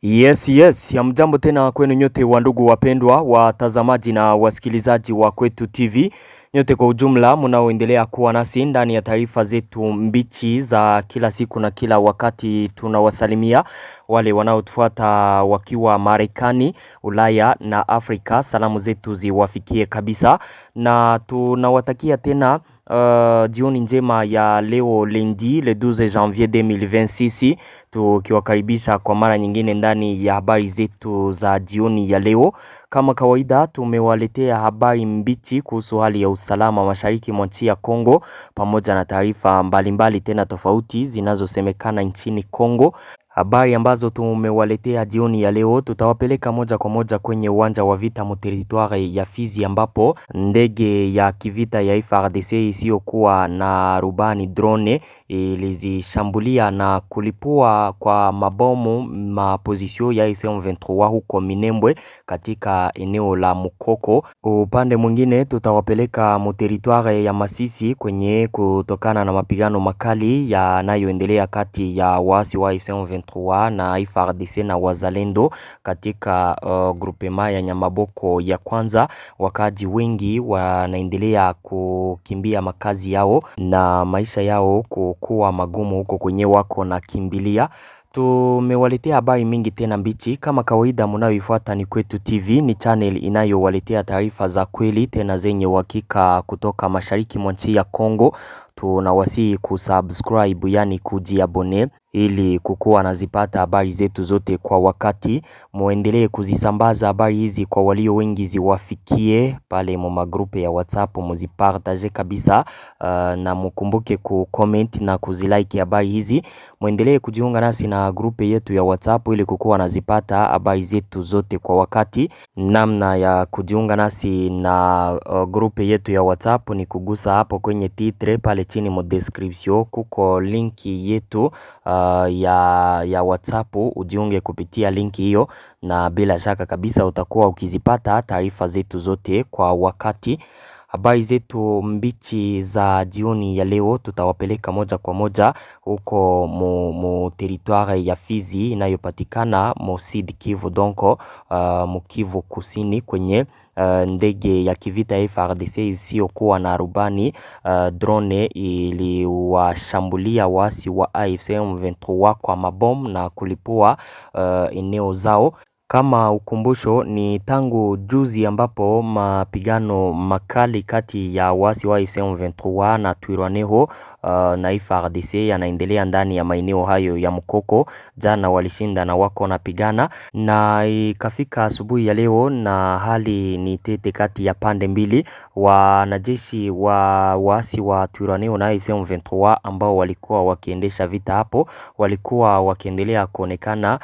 Yes, hamjambo tena kwenu nyote wa ndugu wapendwa, watazamaji na wasikilizaji wa Kwetu TV. Nyote kwa ujumla mnaoendelea kuwa nasi ndani ya taarifa zetu mbichi za kila siku na kila wakati. Tunawasalimia wale wanaotufuata wakiwa Marekani, Ulaya na Afrika. Salamu zetu ziwafikie kabisa na tunawatakia tena jioni njema ya leo lundi le 12 janvier 2026, tukiwakaribisha kwa mara nyingine ndani ya habari zetu za jioni ya leo. Kama kawaida tumewaletea habari mbichi kuhusu hali ya usalama mashariki mwa nchi ya Kongo, pamoja na taarifa mbalimbali tena tofauti zinazosemekana nchini Kongo. Habari ambazo tumewaletea jioni ya leo, tutawapeleka moja kwa moja kwenye uwanja wa vita mu territoire ya Fizi, ambapo ndege ya kivita ya FARDC isiyokuwa na rubani drone ilizishambulia na kulipua kwa mabomu mapozisio ya M23 huko Minembwe katika eneo la Mukoko. Upande mwingine tutawapeleka mu territoire ya Masisi kwenye kutokana na mapigano makali yanayoendelea kati ya waasi wa M23 na FARDC na wazalendo katika grupema ya Nyamaboko ya kwanza. Wakaji wengi wanaendelea kukimbia makazi yao na maisha yao kuwa magumu huko kwenye wako na kimbilia. Tumewaletea habari mingi tena mbichi. Kama kawaida mnayoifuata ni Kwetu TV, ni channel inayowaletea taarifa za kweli tena zenye uhakika kutoka mashariki mwa nchi ya Kongo. Tunawasihi kusubscribe, yani kujiabone, ili kukuwa nazipata habari zetu zote kwa wakati. Muendelee kuzisambaza habari hizi kwa walio wengi ziwafikie pale mu magrupe ya WhatsApp, muzipartage kabisa, na mukumbuke kucomment na kuzilike habari hizi. Muendelee kujiunga nasi na grupe yetu ya WhatsApp ili kukuwa nazipata habari zetu zote kwa wakati. Namna ya kujiunga nasi na grupe yetu ya WhatsApp ni kugusa hapo kwenye titre pale chini mu description, kuko linki yetu ya WhatsApp. Ujiunge kupitia linki hiyo na bila shaka kabisa utakuwa ukizipata taarifa zetu zote kwa wakati. Habari zetu mbichi za jioni ya leo tutawapeleka moja kwa moja huko mu territoire ya Fizi inayopatikana mu Sud Kivu, donko mu Kivu Kusini, kwenye ndege ya kivita FARDC isiyokuwa na rubani drone iliwashambulia waasi wa AFC M23 kwa mabomu na kulipua eneo zao. Kama ukumbusho, ni tangu juzi ambapo mapigano makali kati ya waasi wa AFC M23 na Twirwaneho na FARDC yanaendelea ndani ya maeneo hayo ya Mukoko. Jana walishinda na wako napigana, na ikafika asubuhi ya leo na hali ni tete kati ya pande mbili. Wanajeshi wa waasi wa Twirwaneho na AFC M23 ambao walikuwa wakiendesha vita hapo walikuwa wakiendelea kuonekana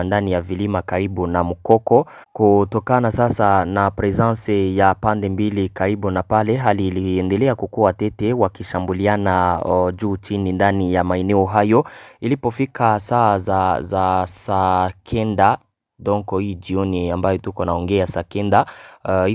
ndani ya vilima karibu na Mukoko. Kutokana sasa na presence ya pande mbili karibu na pale, hali iliendelea kukua tete, wakishambuliana juu chini ndani ya maeneo hayo. Ilipofika saa saa kenda, donko hii jioni ambayo tuko naongea saa kenda,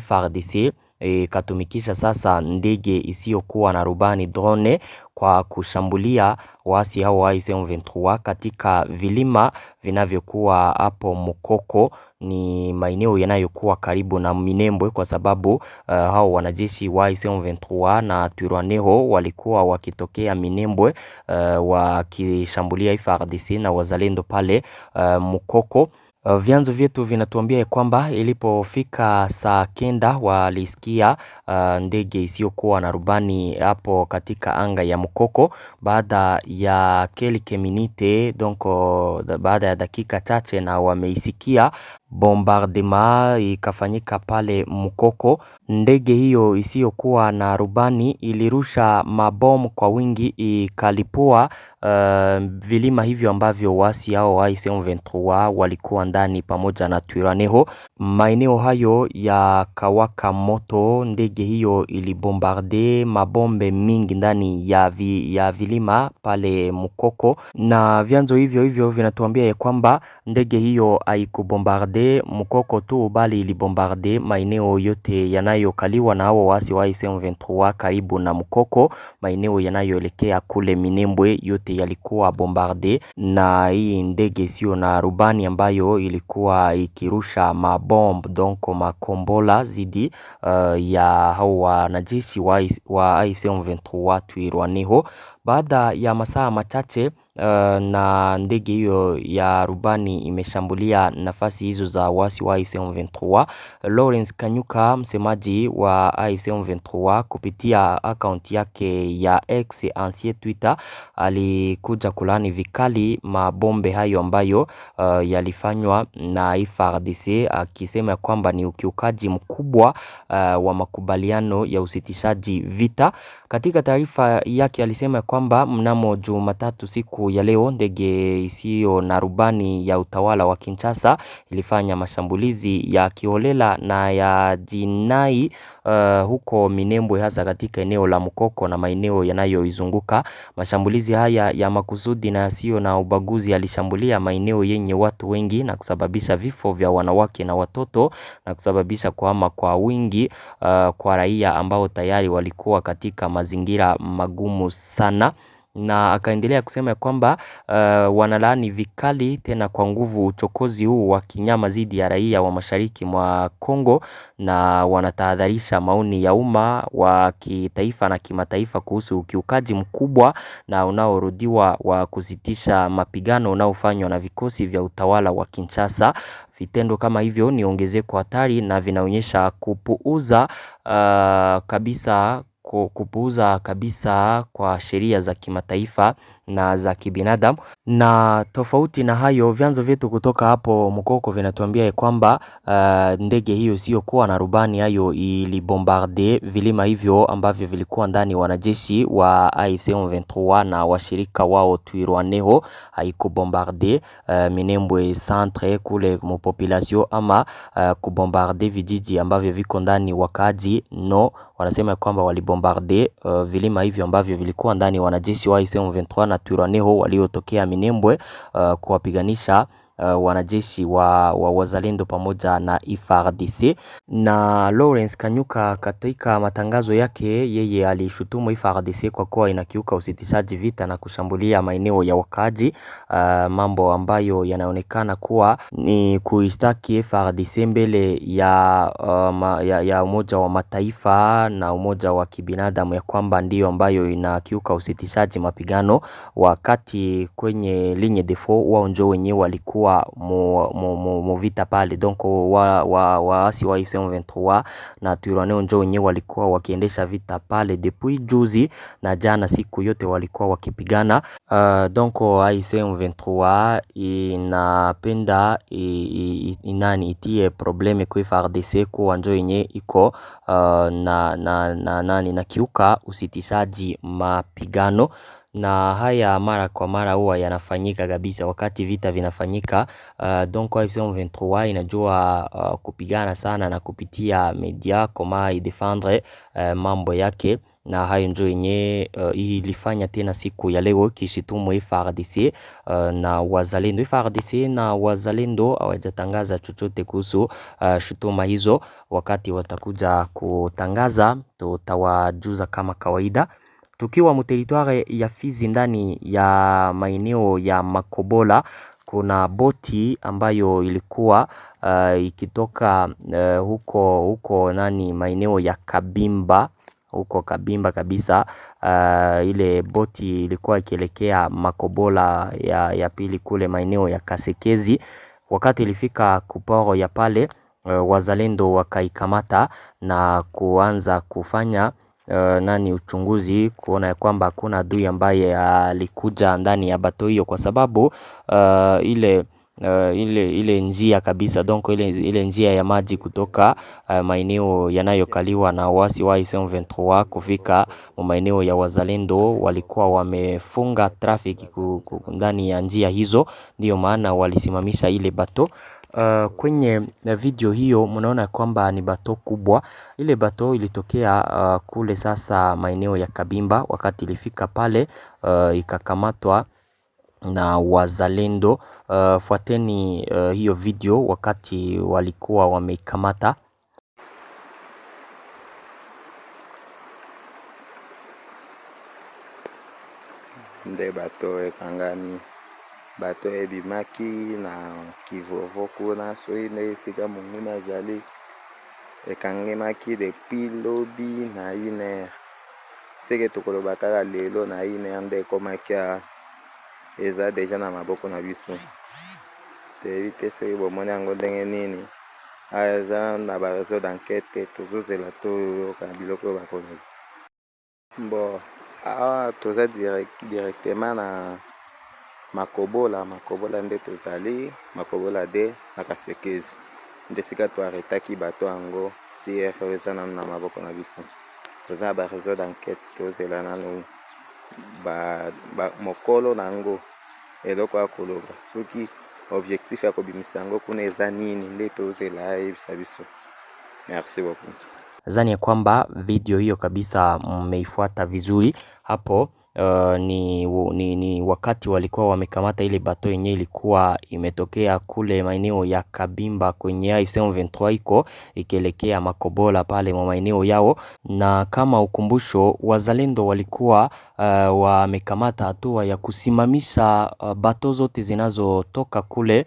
FARDC katumikisha sasa ndege isiyokuwa na rubani drone kwa kushambulia waasi hao wa M23 katika vilima vinavyokuwa hapo Mukoko. Ni maeneo yanayokuwa karibu na Minembwe, kwa sababu hao wanajeshi wa M23 na Twirwaneho walikuwa wakitokea Minembwe wakishambulia FARDC na wazalendo pale Mukoko. Vyanzo vyetu vinatuambia kwamba ilipofika saa kenda walisikia ndege isiyokuwa na rubani hapo katika anga ya Mukoko. Baada ya quelques minutes, donc baada ya dakika chache, na wameisikia bombardement ikafanyika pale Mukoko. Ndege hiyo isiyokuwa na rubani ilirusha mabomu kwa wingi, ikalipua vilima hivyo ambavyo waasi hao wa M23 walikuwa ndani pamoja na Twirwaneho. Maeneo hayo yakawaka moto. Ndege hiyo ilibombarde mabombe mingi ndani ya vilima pale Mukoko, na vyanzo hivyo vinatuambia ya kwamba ndege hiyo haikubombarde Mukoko tu, bali ilibombarde maeneo yote yanayokaliwa na hao waasi wa M23 karibu na Mukoko, maeneo yanayoelekea kule Minembwe yote yote yalikuwa bombarde na hii ndege sio na rubani ambayo ilikuwa ikirusha mabomb donc makombola zidi ya hao wanajeshi wa AFC M23 Twirwaneho. Baada ya masaa machache na ndege hiyo ya rubani imeshambulia nafasi hizo za wasi wa AFC M23. Lawrence Kanyuka, msemaji wa AFC M23, kupitia account yake ya X ancien Twitter, alikuja kulani vikali mabombe hayo ambayo yalifanywa na FARDC, akisema kwamba ni ukiukaji mkubwa wa makubaliano ya usitishaji vita. Katika taarifa yake alisema kwamba mnamo Jumatatu siku ya leo ndege isiyo na rubani ya utawala wa Kinshasa ilifanya mashambulizi ya kiholela na ya jinai huko Minembwe, hasa katika eneo la Mukoko na maeneo yanayoizunguka. Mashambulizi haya ya makusudi na yasiyo na ubaguzi yalishambulia maeneo yenye watu wengi na kusababisha vifo vya wanawake na watoto na kusababisha kuhama kwa wingi kwa raia ambao tayari walikuwa katika mazingira magumu sana. Na akaendelea kusema kwamba wanalaani vikali tena kwa nguvu uchokozi huu wa kinyama dhidi ya raia wa mashariki mwa Kongo, na wanatahadharisha maoni ya umma wa kitaifa na kimataifa kuhusu ukiukaji mkubwa na unaorudiwa wa kusitisha mapigano unaofanywa na vikosi vya utawala wa Kinshasa. Vitendo kama hivyo ni ongezeko hatari na vinaonyesha kupuuza kabisa kwa sheria za kimataifa na za kibinadamu. Na tofauti na hayo, vyanzo vyetu kutoka hapo Mukoko vinatuambia kwamba ndege hiyo sio kuwa na rubani hayo ilibombarde vilima hivyo ambavyo vilikuwa ndani wanajeshi wa AFC M23 na washirika wao Twirwaneho. Haikubombarde Minembwe centre kule mu population ama kubombarde vijiji ambavyo viko ndani wakaji. No, wanasema kwamba walibombarde vilima hivyo ambavyo vilikuwa ndani wanajeshi wa AFC M23 na Twirwaneho waliotokea Minembwe kuwapiganisha wanajeshi wa wazalendo pamoja na FARDC. Na Lawrence Kanyuka katika matangazo yake, yeye alishutumu FARDC kwa kuwa inakiuka usitishaji vita na kushambulia maeneo ya wakaji, mambo ambayo yanaonekana kuwa ni kuistaki FARDC mbele ya Umoja wa Mataifa na Umoja wa Kibinadamu ya kwamba ndiyo ambayo inakiuka usitishaji mapigano, wakati kwenye ligne de front wao ndio wenyewe walikuwa mu vita pale. Donc waasi wa AFC M23 na Twirwaneho ndio wenyewe walikuwa wakiendesha vita pale depuis juzi na jana, siku yote walikuwa wakipigana. Donc AFC M23 inapenda itie probleme kwa FARDC kwa ndio yenyewe iko na kiuka usitishaji mapigano. Na haya mara kwa mara huwa yanafanyika kabisa wakati vita vinafanyika. Donc AFC M23 inajua kupigana sana na kupitia media kama idefendre mambo yake, na hayo ndio yenye ilifanya tena siku ya leo kishitumu FARDC na wazalendo. FARDC na wazalendo hawajatangaza chochote kuhusu shutuma hizo. Wakati watakuja kutangaza tutawajuza kama kawaida. Tukiwa mu territoire ya Fizi ndani ya maeneo ya Makobola, kuna boti ambayo ilikuwa ikitoka huko maeneo ya Kabimba, huko Kabimba kabisa. Ile boti ilikuwa ikielekea Makobola ya pili kule maeneo ya Kasekezi. Wakati ilifika kuporo ya pale, wazalendo wakaikamata na kuanza kufanya uchunguzi kuona ya kwamba hakuna adui ambaye alikuja ndani ya bato hiyo, kwa sababu ile njia kabisa, donc ile njia ya maji kutoka maeneo yanayokaliwa na wasi wa AFC M23 kufika maeneo ya wazalendo walikuwa wamefunga traffic ndani ya njia hizo, ndio maana walisimamisha ile bato. Kwenye video hiyo mnaona kwamba ni bato kubwa. Ile bato ilitokea kule sasa maeneo ya Kabimba. Wakati ilifika pale ikakamatwa na wazalendo. Fuateni hiyo video wakati walikuwa wameikamata. nde bato ekangami. Bato ebimaki na Kivovo kuna soki nde esika monguna azali ekangemaki depuis lobi na 1h. Seke tokoloba kaka lelo na 1h nde ekomaki eza deja na maboko na biso. Toyebi te soki bomoni yango ndenge nini. Eza na ba réseau d'enquête tozozela toyoka biloko oyo bakoloba. Bon, toza directement na Makobola nde tozali, Makobola de na Kasekezi. Nde sika to arretaki bato yango TR eza na maboko na biso. Toza ba réseau d'enquête tozela nanu mokolo nango eloko akoloba. Soki objectif ya kobimisa yango kuna eza nini nde tozela yebisa biso. Merci beaucoup. Zani ya kwamba video hiyo kabisa mmeifuata vizuri hapo. Ni wakati walikuwa wamekamata ile bato yenye ilikuwa imetokea kule maeneo ya Kabimba kwenye AFC M23 iko ikielekea Makobola pale mwa maeneo yao, na kama ukumbusho wazalendo walikuwa wamekamata hatua ya kusimamisha bato zote zinazotoka kule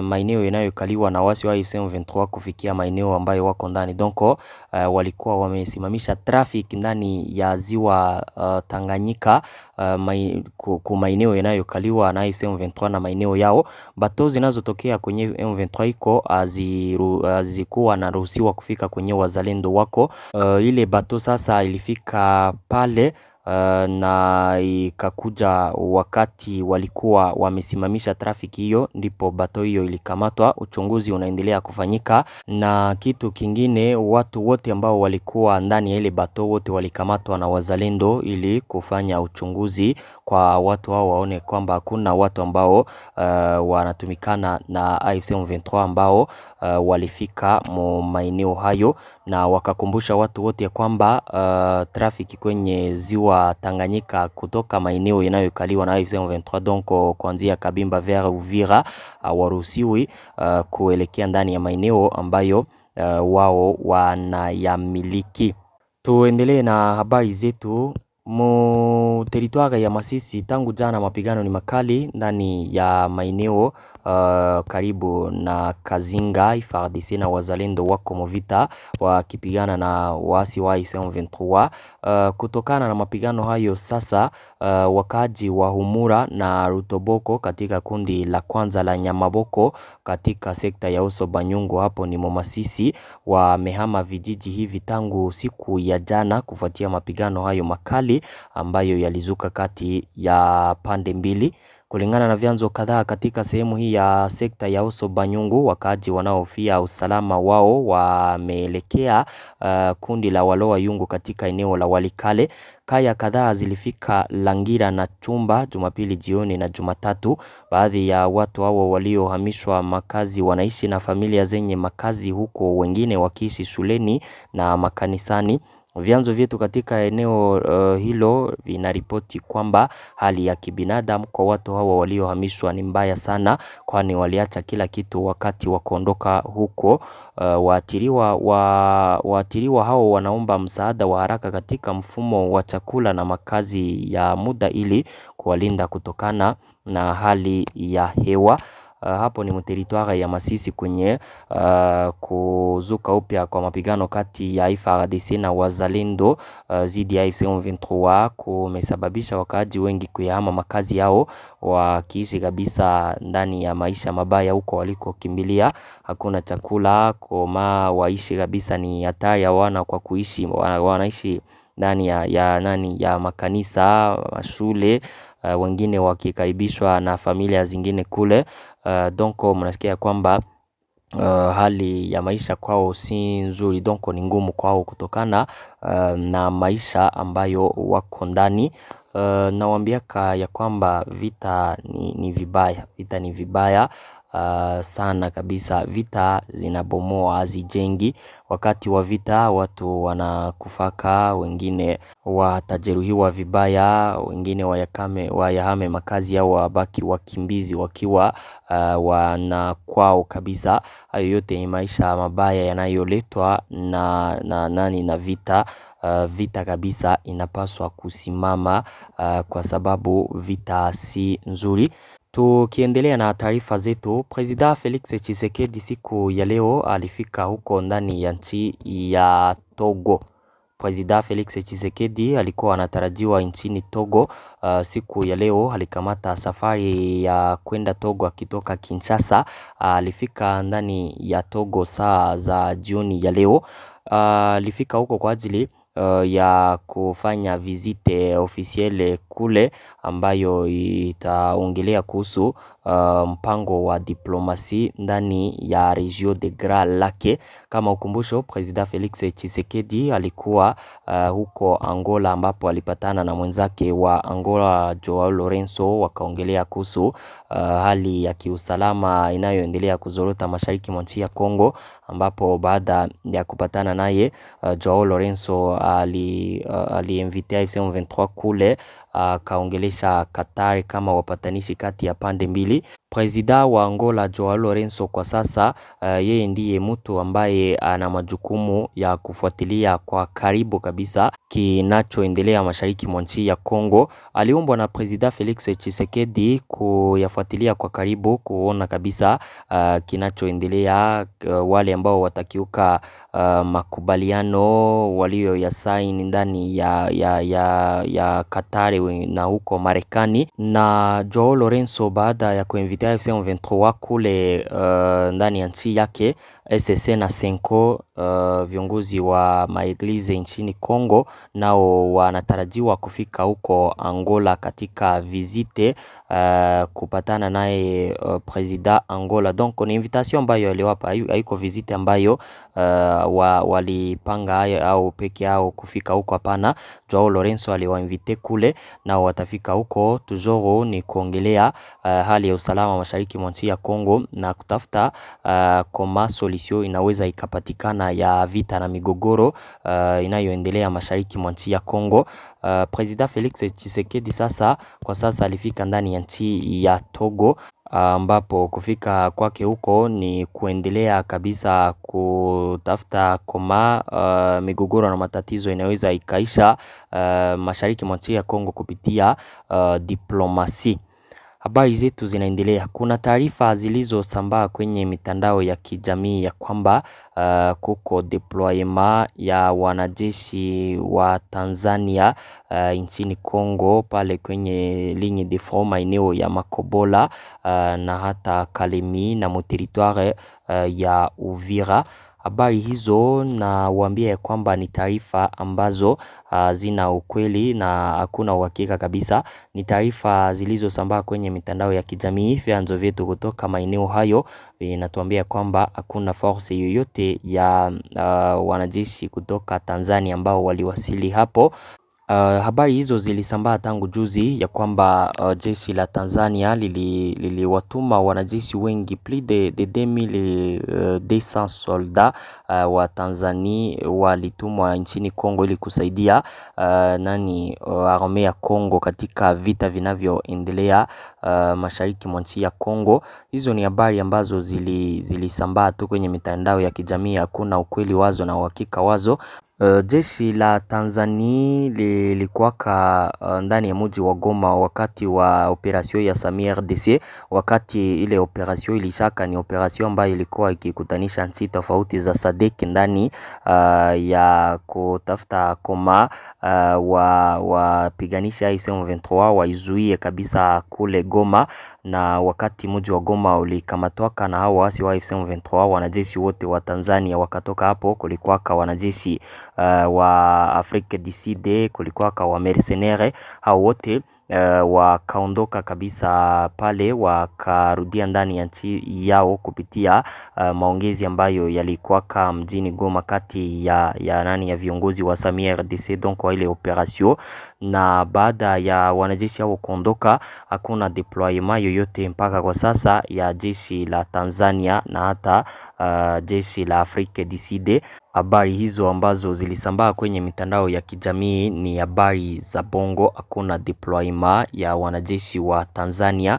maeneo yanayokaliwa na wasi wa AFC M23 kufikia maeneo ambayo wako ndani. Donc walikuwa wamesimamisha traffic ndani ya ziwa Tanganyika kwa maeneo yanayokaliwa na AFC M23 na maeneo yao. Bato zinazotokea kwenye M23 iko azikuwa na ruhusiwa kufika kwenye wazalendo wako. Ile bato sasa ilifika pale na ikakuja wakati walikuwa wamesimamisha trafiki hiyo, ndipo bato hiyo ilikamatwa. Uchunguzi unaendelea kufanyika, na kitu kingine, watu wote ambao walikuwa ndani ya ile bato wote walikamatwa na wazalendo ili kufanya uchunguzi kwa watu hao, waone kwamba hakuna watu ambao wanatumikana na AFC M23 ambao walifika maeneo hayo, na wakakumbusha watu wote ya kwamba trafiki kwenye ziwa Tanganyika kutoka maeneo yanayokaliwa na AFC M23 donc kuanzia Kabimba vers Uvira waruhusiwi kuelekea ndani ya maeneo ambayo wao wanayamiliki. Tuendelee na habari zetu. Territoire ya Masisi, tangu jana mapigano ni makali ndani ya maeneo karibu na Kazinga. FARDC na wazalendo wako movita wakipigana na waasi wa M23. Kutokana na mapigano hayo sasa, wakaji wa Humura na Rutoboko katika kundi la kwanza la Nyamaboko katika sekta ya Oso Banyungu hapo ni Masisi wamehama vijiji hivi tangu siku ya jana kufuatia mapigano hayo makali ambayo yalizuka kati ya pande mbili. Kulingana na vyanzo kadhaa katika sehemu hii ya sekta ya Oso Banyungu, wakaji wanaofia usalama wao wameelekea kundi la Waloa Yungu katika eneo la Walikale. Kaya kadhaa zilifika Langira na Chumba Jumapili jioni na Jumatatu. Baadhi ya watu hao waliohamishwa makazi wanaishi na familia zenye makazi huko, wengine wakiishi shuleni na makanisani. Vyanzo vyetu katika eneo hilo vinaripoti kwamba hali ya kibinadamu kwa watu hawa waliohamishwa ni mbaya sana, kwani waliacha kila kitu wakati wa kuondoka huko. Waathiriwa hao wanaomba msaada wa haraka katika mfumo wa chakula na makazi ya muda ili kuwalinda kutokana na hali ya hewa. Hapo ni territoire ya Masisi kwenye kuzuka upya kwa mapigano kati ya FARDC na wazalendo zidi ya AFC M23 kumesababisha wakaaji wengi kuyahama makazi yao, wakiishi kabisa ndani ya maisha mabaya huko walikokimbilia. Hakuna chakula, koma waishi kabisa ni hatari ya wana kwa kuishi, wanaishi ndani ya makanisa, shule, wengine wakikaribishwa na familia zingine kule. Donc mnasikia kwamba hali ya maisha kwao si nzuri, donc ni ngumu kwao kutokana na maisha ambayo wako ndani. Nawaambiaka ya kwamba vita ni vibaya, sana kabisa. Vita zinabomoa, hazijengi. Wakati wa vita watu wanakufaka, wengine watajeruhiwa vibaya, wengine wayahame makazi yao, wabaki wakimbizi wakiwa wanakwao kabisa. Hayo yote ni maisha mabaya yanayoletwa na vita. Vita kabisa inapaswa kusimama kwa sababu vita si nzuri. Tukiendelea na taarifa zetu, President Felix Tshisekedi siku ya leo alifika huko ndani ya nchi ya Togo. President Felix Tshisekedi alikuwa anatarajiwa nchini Togo siku ya leo. Alikamata safari ya kwenda Togo akitoka Kinshasa. Alifika ndani ya Togo saa za jioni ya leo. Alifika huko kwa ajili ya kufanya visite officielle kule ambayo itaongelea kuhusu mpango wa diplomasi ndani ya Region de Grand Lake. Kama ukumbusho, President Felix Tshisekedi alikuwa huko Angola ambapo alipatana na mwenzake wa Angola Joao Lourenço, wakaongelea kuhusu hali ya kiusalama inayoendelea kuzorota mashariki mwa nchi ya Kongo, ambapo baada ya kupatana naye Joao Lourenço aliinvitea AFC M23 kule, kaongelesha Qatar kama wapatanishi kati ya pande mbili. President wa Angola Joao Lourenço kwa sasa yeye ndiye mtu ambaye ana majukumu ya kufuatilia kwa karibu kabisa kinachoendelea mashariki mwa nchi ya Kongo. Aliombwa na President Felix Tshisekedi kuyafuatilia kwa karibu, kuona kabisa kinachoendelea, wale ambao watakiuka makubaliano walio ya sign ndani ya Qatar na huko Marekani. Na Joao Lourenço baada ya kuinvitea AFC M23 kule ndani ya nchi yake, SSC na Senko, viongozi wa maeglize nchini Kongo, nao wanatarajiwa kufika huko Angola katika visite kupatana naye President Angola. Donc ni invitation ambayo aliwapa, haiko visite ambayo walipanga au peke yao kufika huko, hapana. Joao Lourenço aliwainvite kule na watafika huko. Tujoro ni kuongelea hali ya usalama mashariki mwa nchi ya Kongo na kutafuta kama solution inaweza ikapatikana ya vita na migogoro inayoendelea mashariki mwa nchi ya Kongo. President Felix Tshisekedi kwa sasa alifika ndani ya nchi ya Togo, ambapo kufika kwake huko ni kuendelea kabisa kutafuta kama migogoro na matatizo inaweza ikaisha mashariki mwa nchi ya Kongo kupitia diplomasi. Habari zetu zinaendelea. Kuna taarifa zilizosambaa kwenye mitandao ya kijamii ya kwamba kuko deployement ya wanajeshi wa Tanzania nchini Kongo, pale kwenye ligne de front maeneo ya Makobola na hata Kalemi na territoire ya Uvira. Habari hizo na waambia kwamba ni taarifa ambazo zina ukweli na hakuna uhakika kabisa. Ni taarifa zilizosambaa kwenye mitandao ya kijamii. Vyanzo vyetu kutoka maeneo hayo inatuambia kwamba hakuna force yoyote ya wanajeshi kutoka Tanzania ambao waliwasili hapo. Habari hizo zilisambaa tangu juzi ya kwamba jeshi la Tanzania liliwatuma wanajeshi wengi, plus de 2200 soldats wa Tanzania walitumwa nchini Kongo ili kusaidia armée ya Kongo katika vita vinavyoendelea mashariki mwa nchi ya Kongo. Hizo ni habari ambazo zilisambaa tu kwenye mitandao ya kijamii, hakuna ukweli wazo na uhakika wazo. Jeshi la Tanzania lilikuwaka ndani ya mji wa Goma wakati wa operation ya Samia RDC. Wakati ile operation ilishaka, ni operation ambayo ilikuwa ikikutanisha nchi tofauti za SADC ndani ya kutafuta koma wapiganisha AFC M23 waizuie kabisa kule Goma. Na wakati mji wa Goma ulikamatwaka na hao waasi wa AFC M23, wanajeshi wote wa Tanzania wakatoka hapo. Kulikuwaka wanajeshi wa Afrique du Sud, kulikuwaka wa mercenaires, hao wote wakaondoka kabisa pale, wakarudia ndani ya nchi yao kupitia maongezi ambayo yalikuwaka mjini Goma kati ya viongozi wa Samia RDC donc kwa ile operation. Na baada ya wanajeshi hao kuondoka, hakuna deployment yoyote mpaka kwa sasa ya jeshi la Tanzania na hata jeshi la Afrique du Sud. Habari hizo ambazo zilisambaa kwenye mitandao ya kijamii ni habari za bongo. Hakuna deployment ya wanajeshi wa Tanzania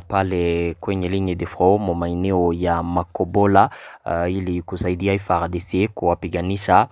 pale kwenye ligne de front maeneo ya Makobola ili kusaidia FARDC kuwapiganisha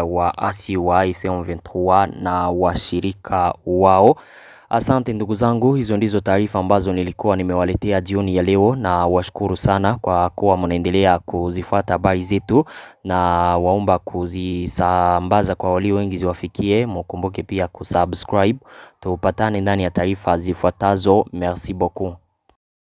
waasi wa AFC M23 na washirika wao. Asante ndugu zangu, hizo ndizo taarifa ambazo nilikuwa nimewaletea jioni ya leo, na washukuru sana kwa kuwa mnaendelea kuzifuata habari zetu, na waomba kuzisambaza kwa walio wengi ziwafikie. Mkumbuke pia kusubscribe. Tupatane ndani ya taarifa zifuatazo. Merci beaucoup.